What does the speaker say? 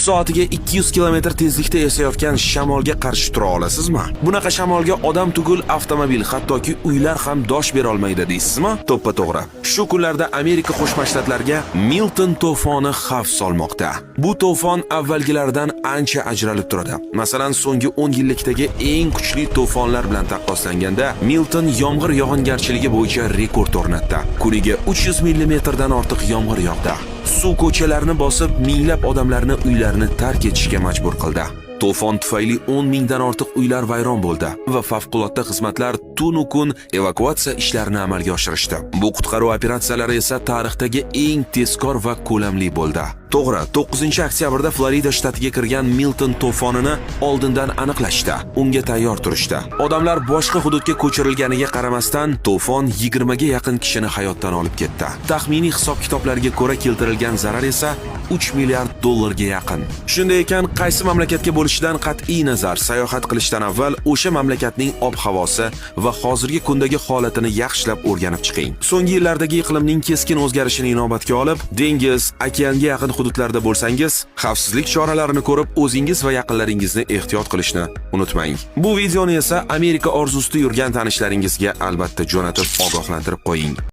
Soatiga 200 km tezlikda esayotgan shamolga qarshi tura olasizmi? Bunaqa shamolga odam tugul avtomobil, hattoki uylar ham dosh bera olmaydi deysizmi? To'ppa-to'g'ri. Shu kunlarda Amerika Qo'shma Shtatlariga Milton to'foni xavf solmoqda. Bu to'fon avvalgilaridan ancha ajralib turadi. Masalan, so'nggi 10 yillikdagi eng kuchli to'fonlar bilan taqqoslanganda, Milton yomg'ir yog'ingarchiligi bo'yicha rekord o'rnatdi. Kuniga 300 mm dan ortiq yomg'ir yog'di. Suv ko'chalarni bosib, minglab odamlarni uylarini tark etishga majbur qildi. To'fon tufayli 10 mingdan ortiq uylar vayron bo'ldi va favqulodda xizmatlar tun-u kun evakuatsiya ishlarini amalga oshirishdi. Bu qutqaruv operatsiyalari esa tarixdagi eng tezkor va ko'lamli bo'ldi. To'g'ri, 9-oktyabrda Florida shtatiga kirgan Milton to'fonini oldindan aniqlashdi. Unga tayyor turishdi. Odamlar boshqa hududga ko'chirilganiga qaramasdan, to'fon 20 ga yaqin kishini hayotdan olib ketdi. Taxminiy hisob-kitoblarga ko'ra keltirilgan zarar esa 3 milliard dollarga yaqin. Shunday ekan, qaysi mamlakatga bo'lishidan qat'iy nazar, sayohat qilishdan avval o'sha mamlakatning ob-havosi va hozirgi kundagi holatini yaxshilab o'rganib chiqing. So'nggi yillardagi iqlimning keskin o'zgarishini inobatga olib, dengiz, okeanga yaqin hududlarda bo'lsangiz, xavfsizlik choralarini ko'rib, o'zingiz va yaqinlaringizni ehtiyot qilishni unutmang. Bu videoni esa Amerika orzusida yurgan tanishlaringizga albatta jo'natib ogohlantirib qo'ying.